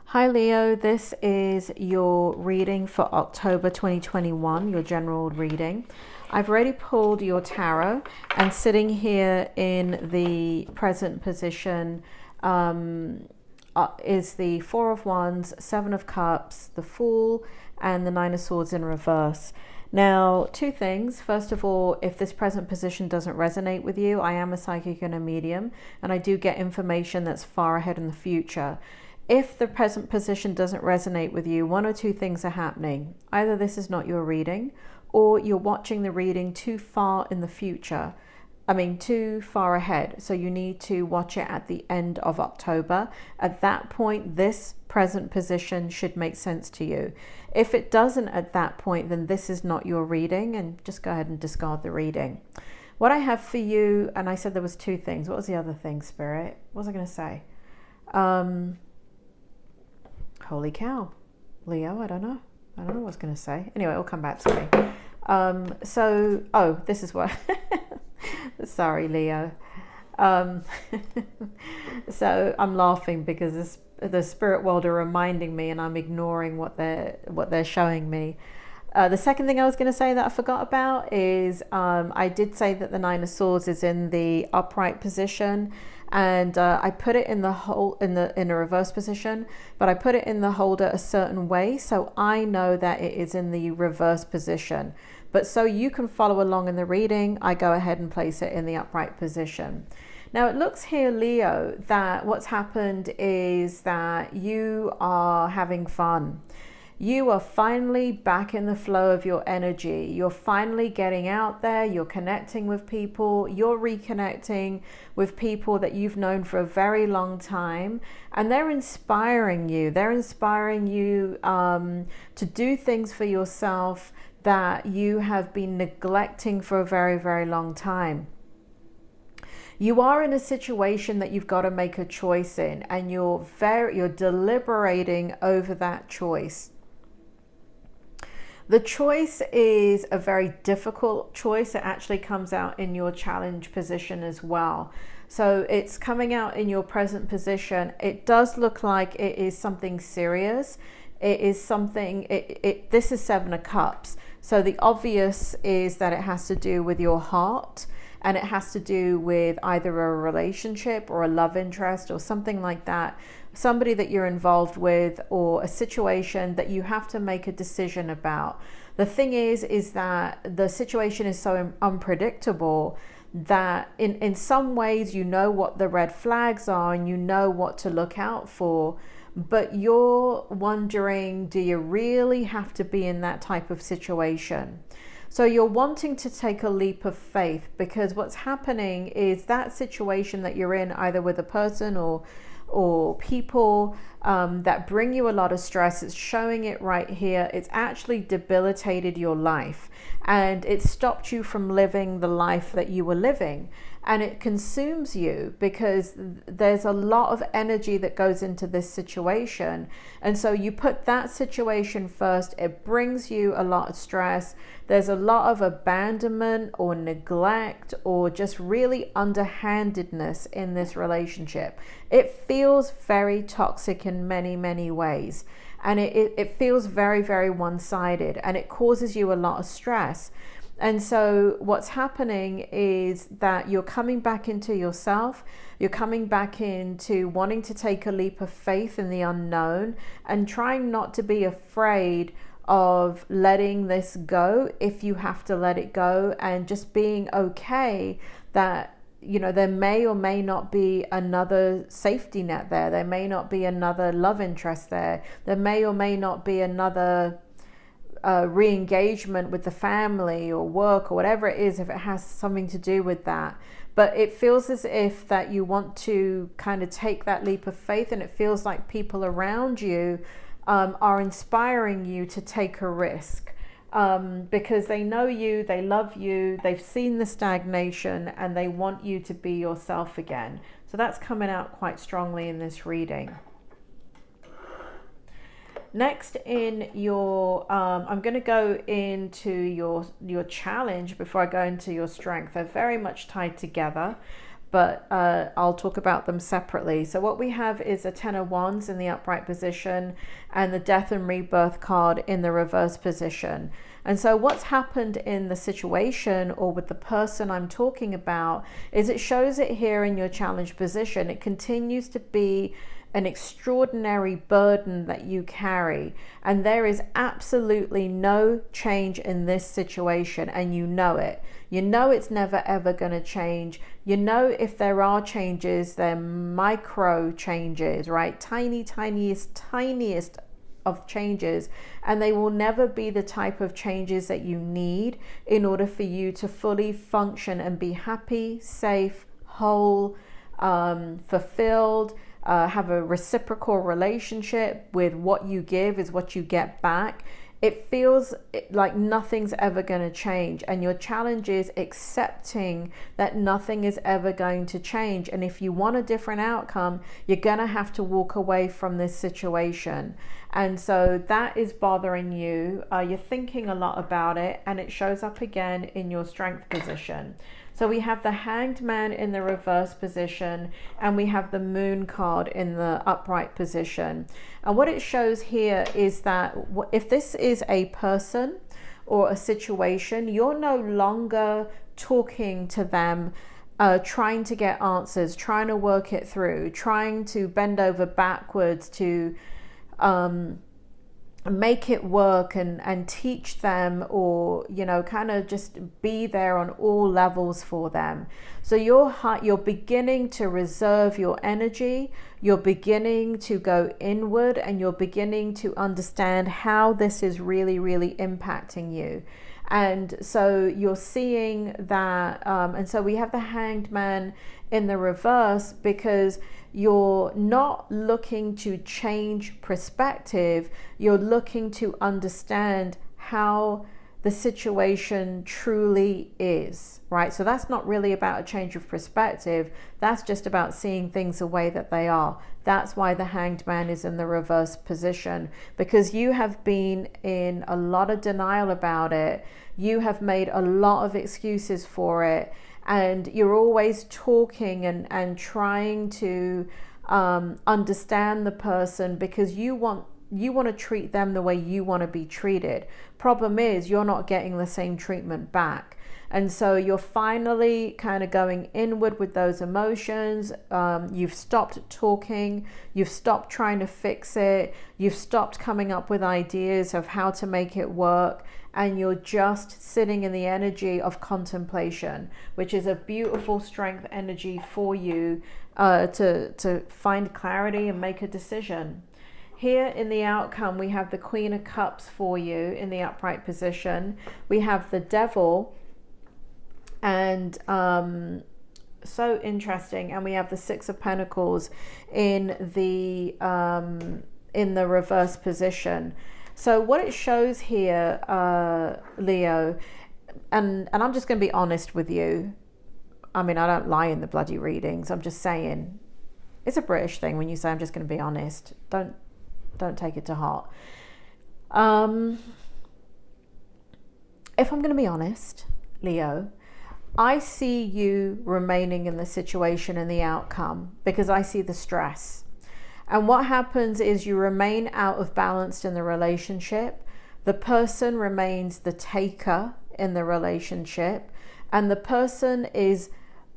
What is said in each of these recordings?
Hi Leo, this is your reading for October 2021, your general reading. I've already pulled your tarot, and sitting here in the present position is the Four of Wands, Seven of Cups, the Fool, and the Nine of Swords in reverse. Now, two things. First of all, if this present position doesn't resonate with you, I am a psychic and a medium, and I do get information that's far ahead in the future. If the present position doesn't resonate with you, one or two things are happening. Either this is not your reading, or you're watching the reading too far in the future. Too far ahead. So you need to watch it at the end of October. At that point, this present position should make sense to you. If it doesn't at that point, then this is not your reading, and just go ahead and discard the reading. What I have for you, and I said there was two things. What was the other thing, Spirit? What was I going to say? Holy cow, Leo, I don't know what I was going to say. Anyway, it'll come back to me. This is what, sorry, Leo. So I'm laughing because the spirit world are reminding me and I'm ignoring what they're showing me. The second thing I was going to say that I forgot about is I did say that the Nine of Swords is in the upright position, and I put it in in a reverse position, but I put it in the holder a certain way, so I know that it is in the reverse position. But so you can follow along in the reading, I go ahead and place it in the upright position. Now it looks here, Leo, that what's happened is that you are having fun. You are finally back in the flow of your energy. You're finally getting out there. You're connecting with people. You're reconnecting with people that you've known for a very long time. And they're inspiring you. They're inspiring you to do things for yourself that you have been neglecting for a very, very long time. You are in a situation that you've got to make a choice in, and you're deliberating over that choice. The choice is a very difficult choice. It actually comes out in your challenge position as well. So it's coming out in your present position. It does look like it is something serious. It is something, this is Seven of Cups. So the obvious is that it has to do with your heart, and it has to do with either a relationship or a love interest or something like that. Somebody that you're involved with, or a situation that you have to make a decision about. The thing is that the situation is so unpredictable that in some ways you know what the red flags are and you know what to look out for, but you're wondering, do you really have to be in that type of situation? So you're wanting to take a leap of faith, because what's happening is that situation that you're in, either with a person or people that bring you a lot of stress, it's showing it right here. It's actually debilitated your life, and it stopped you from living the life that you were living, and it consumes you because there's a lot of energy that goes into this situation. And so you put that situation first. It brings you a lot of stress. There's a lot of abandonment or neglect or just really underhandedness in this relationship. It feels very toxic in many, many ways. And it feels very, very one-sided, and it causes you a lot of stress. And so what's happening is that you're coming back into yourself. You're coming back into wanting to take a leap of faith in the unknown, and trying not to be afraid of letting this go if you have to let it go, and just being okay that, you know, there may or may not be another safety net there. There may not be another love interest there. There may or may not be another re-engagement with the family or work or whatever it is, if it has something to do with that. But it feels as if that you want to kind of take that leap of faith, and it feels like people around you are inspiring you to take a risk, because they know you, they love you, they've seen the stagnation, and they want you to be yourself again. So that's coming out quite strongly in this reading. Next in your, I'm going to go into your challenge before I go into your strength. They're very much tied together, but I'll talk about them separately. So what we have is a Ten of Wands in the upright position and the Death and Rebirth card in the reverse position. And so what's happened in the situation or with the person I'm talking about is it shows it here in your challenge position. It continues to be an extraordinary burden that you carry, and there is absolutely no change in this situation, and you know it. You know it's never ever going to change. You know if there are changes, they're micro changes, right? Tiniest of changes, and they will never be the type of changes that you need in order for you to fully function and be happy, safe, whole, fulfilled, have a reciprocal relationship with what you give is what you get back. It feels like nothing's ever going to change, and your challenge is accepting that nothing is ever going to change. And if you want a different outcome, you're going to have to walk away from this situation. And so that is bothering you. You're thinking a lot about it, and it shows up again in your strength position. So we have the Hanged Man in the reverse position, and we have the Moon card in the upright position. And what it shows here is that if this is a person or a situation, you're no longer talking to them, trying to get answers, trying to work it through, trying to bend over backwards to make it work and teach them, or kind of just be there on all levels for them. So you're beginning to reserve your energy, you're beginning to go inward, and you're beginning to understand how this is really impacting you. And so you're seeing that, and so we have the Hanged Man in the reverse because you're not looking to change perspective, you're looking to understand how the situation truly is, right? So that's not really about a change of perspective, that's just about seeing things the way that they are. That's why the Hanged Man is in the reverse position, because you have been in a lot of denial about it, you have made a lot of excuses for it, and you're always talking and trying to understand the person because you want to treat them the way you want to be treated. Problem is, you're not getting the same treatment back. And so you're finally kind of going inward with those emotions. You've stopped talking. You've stopped trying to fix it. You've stopped coming up with ideas of how to make it work. And you're just sitting in the energy of contemplation, which is a beautiful strength energy for you to find clarity and make a decision. Here in the outcome, we have the Queen of Cups for you in the upright position. We have the Devil, and so interesting. And we have the Six of Pentacles in the reverse position. So what it shows here, Leo, and I'm just going to be honest with you. I mean, I don't lie in the bloody readings. I'm just saying, it's a British thing when you say I'm just going to be honest. Don't take it to heart. If I'm going to be honest, Leo, I see you remaining in the situation and the outcome because I see the stress. And what happens is you remain out of balance in the relationship. The person remains the taker in the relationship, and the person is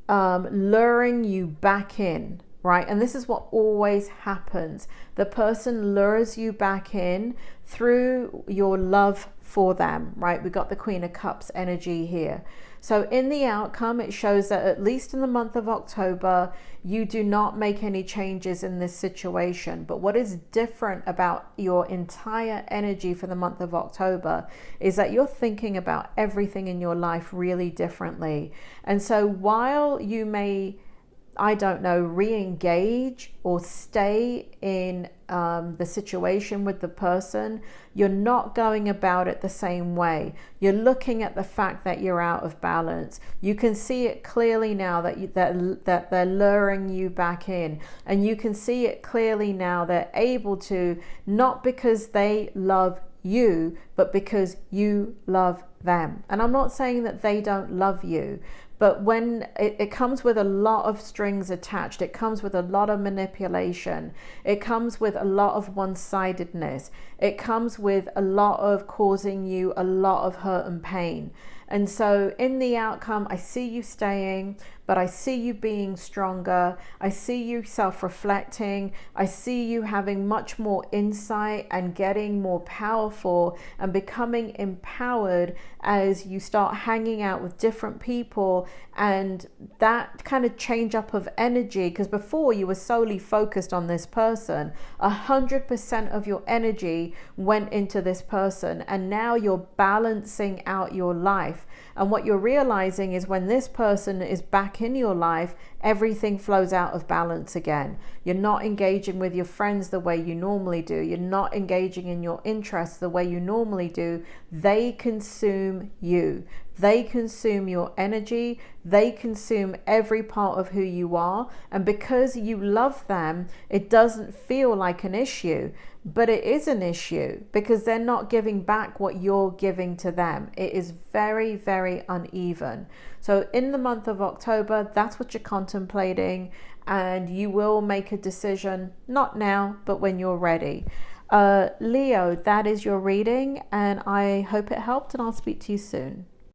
luring you back in, right? And this is what always happens. The person lures you back in through your love for them, right? We got the Queen of Cups energy here. So in the outcome, it shows that at least in the month of October, you do not make any changes in this situation. But what is different about your entire energy for the month of October is that you're thinking about everything in your life really differently. And so while you may, I don't know, re-engage or stay in the situation with the person, you're not going about it the same way. You're looking at the fact that you're out of balance. You can see it clearly now that they're luring you back in, and you can see it clearly now they're able to, not because they love you, but because you love them. And I'm not saying that they don't love you, But when it comes with a lot of strings attached, it comes with a lot of manipulation, it comes with a lot of one-sidedness, it comes with a lot of causing you a lot of hurt and pain. And so in the outcome, I see you staying, but I see you being stronger. I see you self-reflecting. I see you having much more insight and getting more powerful and becoming empowered as you start hanging out with different people, and that kind of change up of energy, because before you were solely focused on this person. 100% of your energy went into this person, and now you're balancing out your life. And what you're realizing is when this person is back in your life, everything flows out of balance again. You're not engaging with your friends the way you normally do. You're not engaging in your interests the way you normally do. They consume you. They consume your energy. They consume every part of who you are. And because you love them, it doesn't feel like an issue. But it is an issue because they're not giving back what you're giving to them. It is very, very uneven. So in the month of October, that's what you're contemplating, and you will make a decision, not now, but when you're ready. Leo, that is your reading, and I hope it helped, and I'll speak to you soon.